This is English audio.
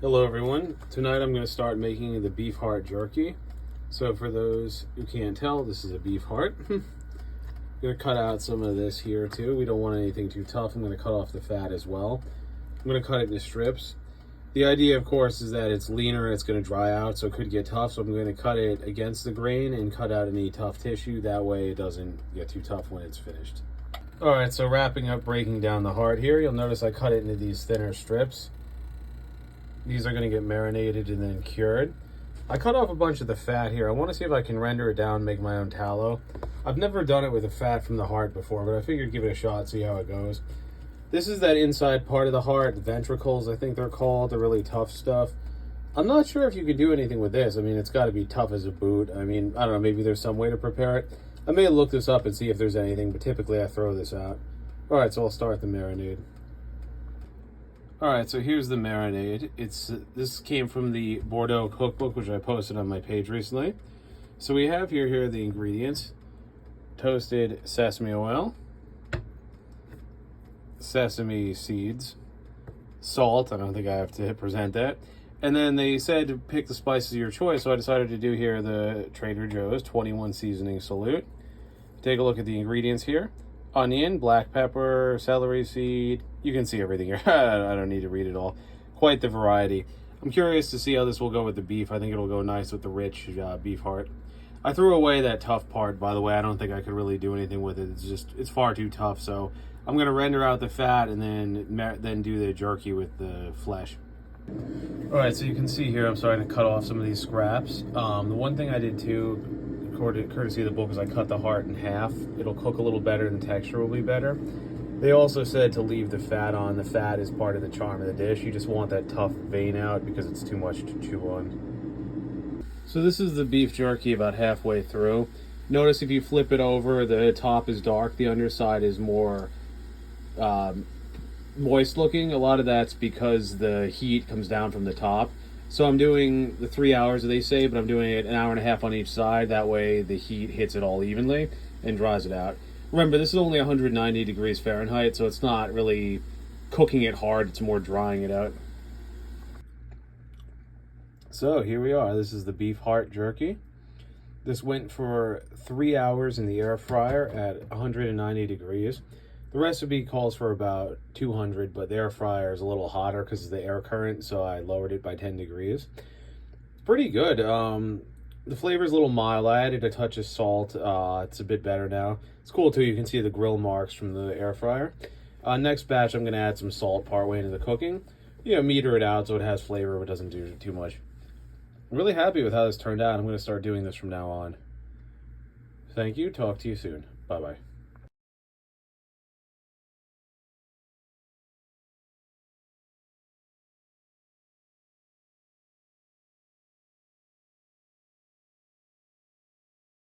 Hello everyone. Tonight I'm going to start making the beef heart jerky. So for those who can't tell, this is a beef heart. I'm going to cut out some of this here too. We don't want anything too tough. I'm going to cut off the fat as well. I'm going to cut it into strips. The idea, of course, is that it's leaner and it's going to dry out, so it could get tough. So I'm going to cut it against the grain and cut out any tough tissue. That way it doesn't get too tough when it's finished. Alright, so wrapping up breaking down the heart here, you'll notice I cut it into these thinner strips. These are going to get marinated and then cured. I cut off a bunch of the fat here. I want to see if I can render it down and make my own tallow. I've never done it with the fat from the heart before, but I figured give it a shot, see how it goes. This is that inside part of the heart, ventricles I think they're called, the really tough stuff. I'm not sure if you could do anything with this. I mean, it's got to be tough as a boot. I mean, I don't know, maybe there's some way to prepare it. I may look this up and see if there's anything, but typically I throw this out. Alright, so I'll start the marinade. Alright, so here's the marinade. This came from the Bordeaux cookbook, which I posted on my page recently. So we have here are the ingredients. Toasted sesame oil, sesame seeds, salt, I don't think I have to present that. And then they said to pick the spices of your choice, so I decided to do here the Trader Joe's 21 seasoning salute. Take a look at the ingredients here. Onion, black pepper, celery seed. You can see everything here. I don't need to read it all. Quite the variety. I'm curious to see how this will go with the beef. I think it'll go nice with the rich beef heart. I threw away that tough part, by the way. I don't think I could really do anything with it. It's far too tough. So I'm going to render out the fat and then do the jerky with the flesh. All right, so you can see here I'm starting to cut off some of these scraps. The one thing I did too, courtesy of the book, is I cut the heart in half. It'll cook a little better and the texture will be better. They also said to leave the fat on. The fat is part of the charm of the dish. You just want that tough vein out because it's too much to chew on. So this is the beef jerky about halfway through. Notice if you flip it over, the top is dark, the underside is more moist looking. A lot of that's because the heat comes down from the top. So I'm doing the 3 hours they say, but I'm doing it an hour and a half on each side. That way the heat hits it all evenly and dries it out. Remember, this is only 190 degrees Fahrenheit, so it's not really cooking it hard. It's more drying it out. So here we are. This is the beef heart jerky. This went for 3 hours in the air fryer at 190 degrees. The recipe calls for about 200, but the air fryer is a little hotter because of the air current, so I lowered it by 10 degrees. It's pretty good. The flavor is a little mild. I added a touch of salt. It's a bit better now. It's cool too. You can see the grill marks from the air fryer. Next batch, I'm going to add some salt partway into the cooking. You know, meter it out so it has flavor but doesn't do too much. I'm really happy with how this turned out. I'm going to start doing this from now on. Thank you. Talk to you soon. Bye-bye.